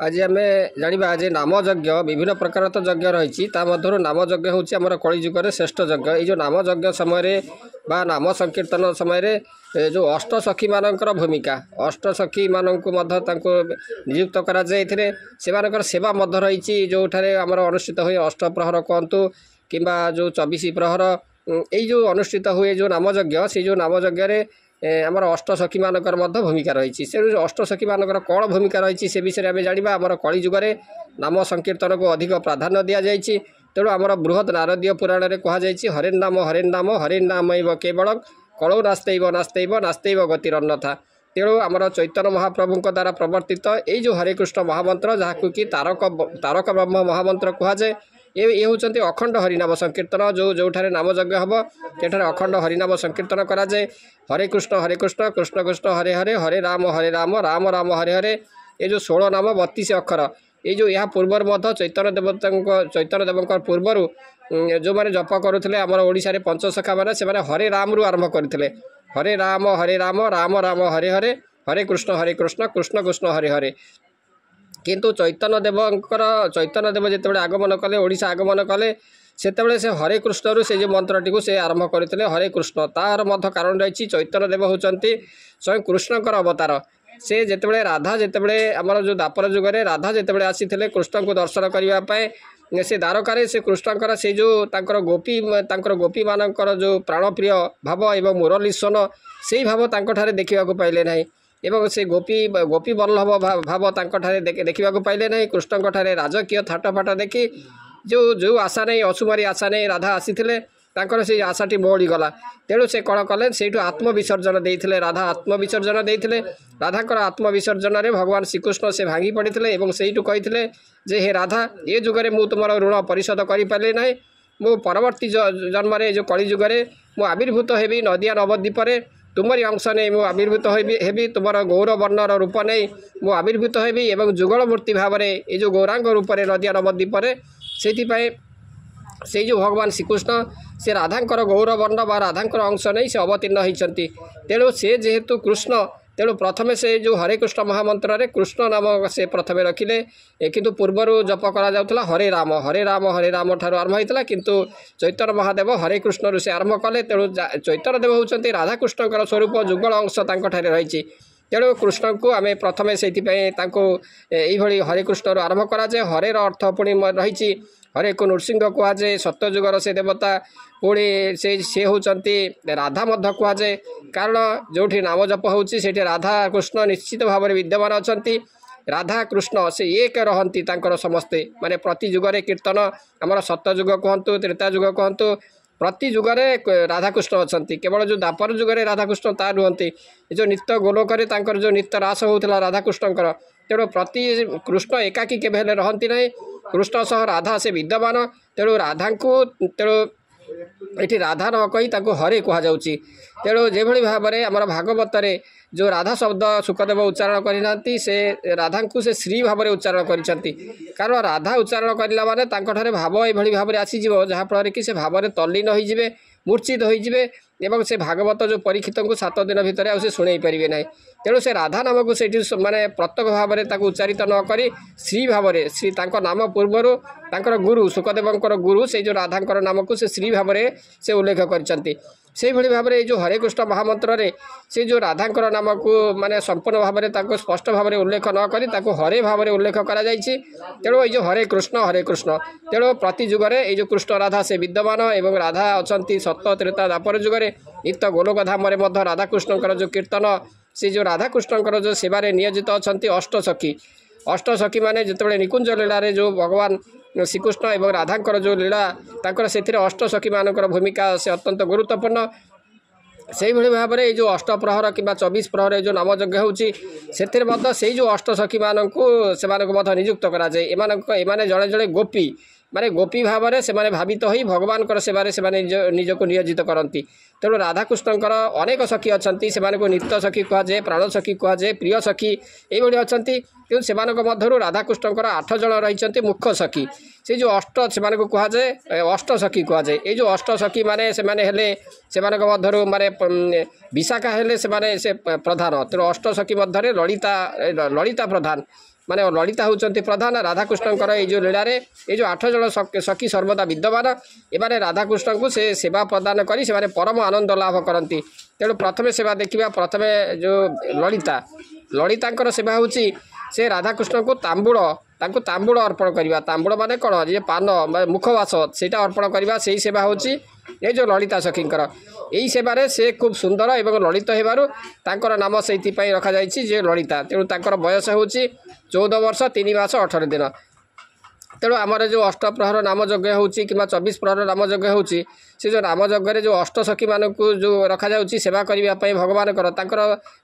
आज आम जाना आज नाम यज्ञ विभिन्न प्रकार तो यज्ञ रही नाम यज्ञ हूँ आम कलिजुगर श्रेष्ठ यज्ञ ये नाम यज्ञ समय बा नाम संकीर्तन समय जो अष्टसखी मानकर भूमिका अष्टसखी मानक नियुक्त कराए सेवा रही जो आमर अनुष्ठित हुए अष्टप्रहर कहतु कि जो 24 प्रहर यो अनुष्ठित हुए जो नाम यज्ञ से जो नाम यज्ञ आमर अष्टसखी मानकर भूमिका रही से अष्टसखी मानकर कौन भूमिका रही से विषय आम जाना आमर कलिजुगे नाम संकीर्तन को अधिक प्राधान्य दि जाए तेणु आमर बृहत नारदीय पुराण में कहुई हरेन नाम हरेन केवल कलौ नास्तेव नास्तेव नास्तेव गतिरन्नथा। तेणु आमर चैतन्य महाप्रभु द्वारा प्रवर्तित ये जो हरे कृष्ण महामंत्र जहाँ कि तारक ब्रह्म महामंत्र कहुए ये होती अखंड हरिनाम संकीर्तन जो नाम यज्ञ हम सेठार अखंड हरिनाम संकीर्तन कराए हरे कृष्ण कृष्ण कृष्ण हरे हरे हरे राम राम राम हरे हरे ये जो 16 नाम 32 अक्षर ये जो यहाँ पूर्वर चैतन्य देव पूर्वर जो मैंने जप करुले आमर ओडिशा रे पंचसखा मैंने हरे राम रु आरंभ करते हरे राम राम राम हरे हरे हरे कृष्ण कृष्ण कृष्ण हरे हरे किंतु चैतन्य देव जिते आगमन कले ओडिशा आगमन कले सेतबेले से हरे कृष्ण रु से जो मंत्रटी को से आरंभ करते हरे कृष्ण तार मध्य कारण रही चैतन्य देव होती स्वयं कृष्णकर अवतार से जितेबाला राधा जितेबाला आमर जो द्वापर जुगे राधा जितेबाला आसी कृष्ण को दर्शन करने से द्वारकार से कृष्णकर से जो गोपी मानकर जो प्राणप्रिय भाव एवं मुरलीस्वन से भाव तांको देखा पाइले ना एवं से गोपी वल्लभ भाव देखा पाइले ना कृष्ण राजकीय थाटफाट देखी जो आशा नहीं असुमारी आशा नहीं राधा आसी से आशाटी मोड़ी गला तेणु से कौन कले से आत्मविसर्जन देते राधा आत्मविसर्जन देते राधाकर आत्मविसर्जन में भगवान श्रीकृष्ण से भांगी पड़ते से कहते जे हे राधा ये जुगे मु तुम ऋण परिशोध करें ना मु परवर्ती जन्म जो कलिजुगे मु आविर्भूत हेबी नदिया नवद्वीपर तुमरी अंश नहीं मु आविर्भूत हेबी तुम गौरवर्णर रूप नहीं मु आविर्भूत हेबी एवं जुगल मूर्ति भाव में ये जो गौरांग रूप में नदिया नवद्वीपर से जो भगवान श्रीकृष्ण से राधांकर गौरवर्ण बा राधांकर अंश नहीं से अवतीर्ण होती तेणु से जेहेतु कृष्ण तेणु प्रथमे से जो हरे कृष्ण महामंत्र रे कृष्ण नाम से प्रथमे रखिले किंतु पूर्वर जप करा हरे राम ठारू आरंभ होता किंतु चैतन्य महादेव हरे कृष्ण रु से आरंभ कले तेणु चैतन्य देव होती राधाकृष्णकर स्वरूप जुगल अंश तांको रही तेणु कृष्ण को आम प्रथमे से यही हरे कृष्ण रु आरंभ कराए हरे अर्थ पुणी रही हरे को नृसिंह कहुए सत्यजुगर से देवता पुणी से होती राधा कहुए कारण जो नाम जप होती राधा कृष्ण निश्चित भाव में विद्यमान अच्छा राधा कृष्ण से एक रहती समस्ते माने प्रति जुगरे कीर्तन आमर सत्यजुग कहतु त्रेता जुग कहतु प्रति जुगरे राधाकृष्ण अच्छा केवल जो द्वापर जुगरे राधाकृष्ण ता रुहति जो नित्य गोलोक जो नित्य रास होता राधाकृष्णकर तेणु प्रति कृष्ण एकाकी केवे रहती ना कृष्ण सह राधा से विद्यमान तेणु राधा को तेणु ये राधा न कही हरे कहुँ तेणु जो भाव में आम भागवत जो राधा शब्द सुखदेव उच्चारण करना से राधा को से श्री भाव में उच्चारण कर कारण राधा उच्चारण करला माने भाव ये भाव में आसीज जहाँफल कि से भाव में तल्लीन होइजिबे मूर्छित होइजिबे एवं से भागवत जो परीक्षित को 7 दिन भितर आ शुणई पारे ना तेणु से राधा नाम को से माने प्रत्यक्ष भाव में उच्चारित न करी श्री भाव में श्री नाम पूर्वर तांकर गुरु सुखदेवंकर गुरु से जो राधांकर नाम को से श्री भाव में से उल्लेख करछंती से भली भाव में जो हरे कृष्ण महामंत्र रे से जो राधांकर नाम को माने संपूर्ण भाव में स्पष्ट भाव में उल्लेख न करी हरे भाव में उल्लेख करा जायछि तेणु ये जो हरे कृष्ण तेणु प्रति जुगरे ये जो कृष्ण राधा से विद्यमान एवं राधा अच्छा सत्य त्रेता द्वापर जुगरे नित्य गोलोक धाम राधाकृष्णकर जो कीर्तन से जो राधाकृष्णकर जो सेवारे नियोजित अच्छा अष्टसखी माने जितेबाला निकुंज लीला रे जो भगवान श्रीकृष्ण एवं राधांकर जो लीला तांकर से अष्टसखी मानकर भूमिका से अत्यंत गुरुत्वपूर्ण से भाव में जो अष्टप्रहर कि 24 प्रहर जो नाम यज्ञ होती से जो अष्टसखी मानक नियुक्त कराए एमाने जड़े जड़े गोपी माने गोपी भाव में से भावित हो भगवान सेवारे से निजक नियोजित करती तेणु राधाकृष्णकर अनेक सखी अच्छा से नित्य सखी कहुए प्राण सखी कहुए प्रिय सखी ये अच्छा कि से राधाकृष्णकर 8 जन रही मुख्य सखी से जो अष्ट से कहुए अष्टसखी कहुए ये जो अष्टसखी माने से मध्य माने विशाखा हेले से प्रधान तेणु अष्टसखी मध्य ललिता प्रधान माने ललिता होउचंती प्रधान राधाकृष्णकर ये जो लीला ये जो 8 जन सखी सर्वदा विद्यमान एमाने राधाकृष्ण को से सेवा प्रदान करी से परम आनंद लाभ करती। तेणु प्रथमे सेवा देखा प्रथमे जो ललितांकर सेवा होची से राधाकृष्ण को तांबूल अर्पण करवा तांबूल माने कौन जे पान मुखवास से अर्पण करवा से सेवा होची ये जो ललिता सखींकर यही सेवारे से खूब सुंदर एवं ललित होबार नाम से रखा जे ललिता। तेणु तांकर बयस होची 14 वर्ष 3 मास 18 दिन। तेणु आमर जो अष्टप्रहर नाम यज्ञ होची कि 24 प्रहर नाम यज्ञ होची से जो नाम यज्ञ जो अष्टसखी मानक जो रखा जाउची सेवा करने भगवान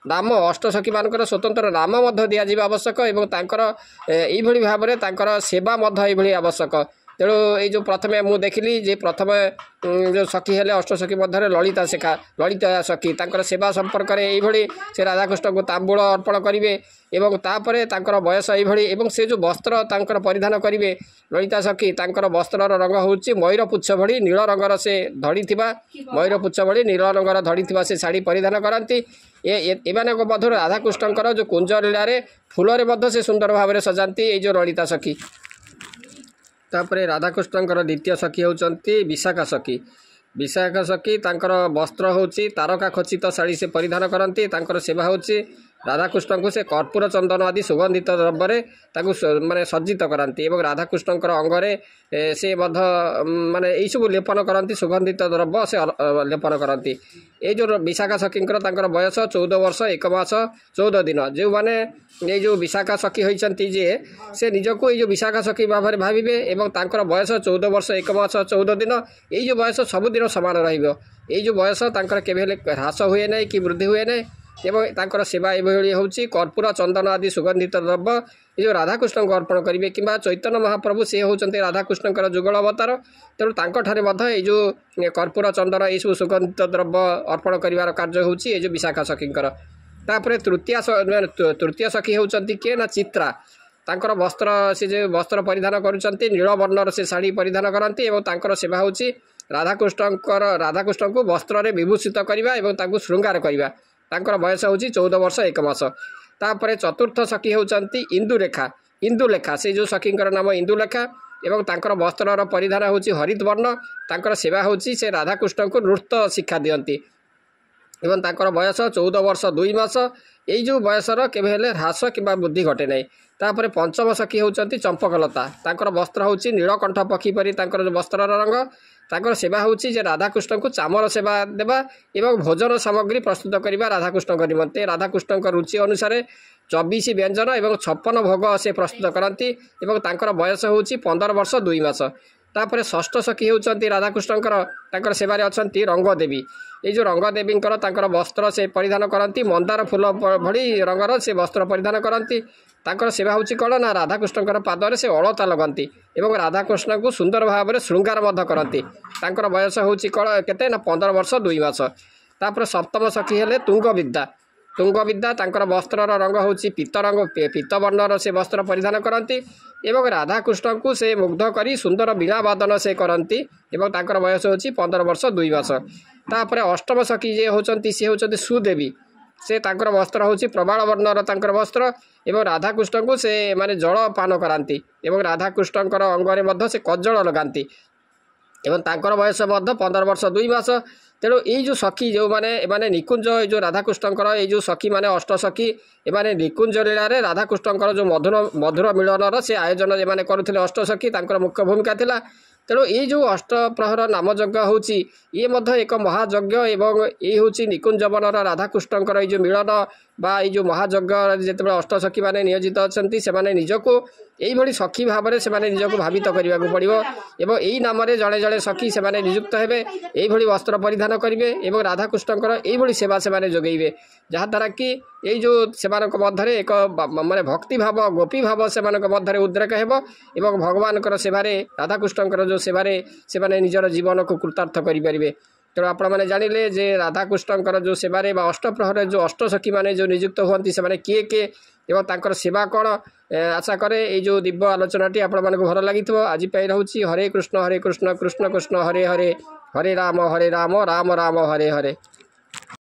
नाम अष्टसखी मानकर स्वतंत्र नाम दिज्व आवश्यक एवं यही भाव में सेवा ये आवश्यक। तेणु ये जो प्रथमे मुझे देखिली जे प्रथम जो सखी हेले अष्टसखी मध्य ललिता सखी तांकर सेवा संपर्क में यही से राधाकृष्ण को तांबूल अर्पण करेंगे एवं तापर तांकर बयस यही से जो वस्त्र तांकर परिधान करेंगे ललिता सखी तांकर वस्त्र रंग होची मयूरपुच्छ भली नील रंगर से धड़ी मयूरपुच्छ भली नील रंगर धड़ी से शाढ़ी परिधान करती। एमानक मध्य राधाकृष्णकर जो कुंज लीला फूल से सुंदर भाव में सजाती ये जो ललिता सखी। तापरे राधाकृष्णकर द्वितीय सखी होचंती विशाखा सखी। विशाखा सखी तांकर वस्त्र होची तारका खचित शाढ़ी से परिधान करती। तांकर सेवा होची राधाकृष्ण को से कर्पूर चंदन आदि सुगंधित द्रव्य माने सज्जित कराती एवं राधाकृष्णकर अंगरे से माने यही सब लेपन करती सुगंधित द्रव्य से लेपन करती। ये जो विशाखा सखींकर तांकर बयस 14 वर्ष 1 मास 14 दिन। जो माने ये जो विशाखा सखी होती जे से निजको ये जो विशाखा सखी भाव में भावे एवं तांकर बयस 14 वर्ष 1 मास 14 दिन। यही जो बयस सबुदिन सामान रहिबो। यही जो बयस तांकर केबे ह्रास हुए नहीं कि वृद्धि हुए नहीं एवं तांकर सेवा यही होची कर्पूर चंदन आदि सुगंधित द्रव्य ये जो राधाकृष्ण को अर्पण करेंगे कि चैतन्य महाप्रभु से होचंती राधाकृष्णकर जुगल अवतार। तेणु तांकठारे मध्य ये जो कर्पूर चंदन ये सब सुगंधित द्रव्य अर्पण करिवार कार्य होची ये जो विशाखा सखींकर। तापर तृतीय सखी होचंती किए ना चित्रा। तांकर वस्त्र से जो वस्त्र परिधान करुचंती नील वर्णर से शाढ़ी परिधान करती एवं तांकर सेवा होची राधाकृष्ण को वस्त्र रे विभूषित करवा एवं तांको श्रृंगार करवा। तांकर बयस होची 14 वर्ष 1 मास। तापर चतुर्थ सखी होचंती इंदुलेखा से जो सखींकर नाम इंदुलेखा एवं तांकर वस्त्र परिधान होची हरित वर्ण। तांकर सेवा होची से राधाकृष्ण को नृत्य शिक्षा दियंती एवं तांकर बयस 14 वर्ष 2 मास। यही जो बयसर केबे ह्रास कि वृद्धि घटे नहीं। तापर पंचम सखी होचंती चंपकलता। तांकर वस्त्र होची नीलकंठ पक्षी परी तांकर वस्त्र रंग। तांकर सेवा होची जे राधाकृष्ण को चामर सेवा देवा एवं भोजन सामग्री प्रस्तुत करवा राधाकृष्ण निमंते। राधाकृष्ण रुचि अनुसार 24 व्यंजन एवं 56 भोग से प्रस्तुत करती एवं तांकर बयस होची 15 वर्ष 2 मास। तापर षष्ठ सखी होचंती राधाकृष्णकर तांकर सेवारे अछंती रंगदेवी। ये जो रंगदेवींकर तांकर वस्त्र से परिधान करती मंदार फूल भली रंगर से वस्त्र परिधान करती। तांकर सेवा होची कौन ना राधाकृष्णकर पादरे से अलता लगती एवं राधाकृष्ण को सुंदर भाव में श्रृंगार मध्य करती। तांकर बयस होची कौन केते ना 15 वर्ष 2 मास। तापर सप्तम सखी हेले तुंगविद्या तांकर वस्त्र रंग होची पीत वर्णर से वस्त्र परिधान करती एवं राधाकृष्ण को से मुग्ध करी सुंदर वीणा वादन से करती एवं तांकर बयस होची 15 वर्ष 2 मास। तापर अष्टम सखी जे होचंती से होचंती सुदेवी। से तांकर वस्त्र होची प्रबाल वर्णर तांकर वस्त्र एवं राधाकृष्ण को से माने जल पान कराती एवं राधाकृष्णकर अंगरे मध्य से कज्जल लगाती एवं तांकर बयस मध्य 15 वर्ष 2 मास। तेणु यही जो सखी जो माने निकुंज जो राधाकृष्णकर ये जो सखी माने अष्ट सखी एमाने निकुंज लीला राधाकृष्णकर जो मधुर मिलनर से आयोजन एमाने करुथिले अष्ट सखी तांकर मुख्य भूमिका थिला। तेणु ये जो अष्टप्रहर नाम यज्ञ होची ये मध्य एक महायज्ञ एवं ये होची निकुंज वनर राधाकृष्णकर ये जो मिलन बा ये जो महायज्ञ जिते अष्ट सखी माने नियोजित अछंती से माने निजको यही भली सखी भाव में से निजको भावित करने को पड़ो एवं यही नाम जड़े जड़े सखी से नियुक्त हेबे यही भली वस्त्र परिधान करेंगे एवं राधाकृष्णकर यही भली सेवा से जोगेबे जहाँद्वारा कि यही जो सेमानक मध्य एक माने भक्ति भाव गोपी भाव सेमानक मध्य उद्रेक हेब एवं भगवानकर सेवारे राधाकृष्णकर जो सेवारे से निजर जीवन को कृतार्थ करें। तेणु आपण मैंने जानिले जे राधाकृष्णकर जो सेवारे अष्टप्रहर जो अष्ट सखी माने जो नियुक्त हुअंती से किए किए एवं तांकर सेवा कौन आशा करे ये जो दिव्य आलोचनाटी आपण मानक भल लगी आज रोचे हरे कृष्ण कृष्ण कृष्ण हरे हरे हरे राम राम राम हरे हरे।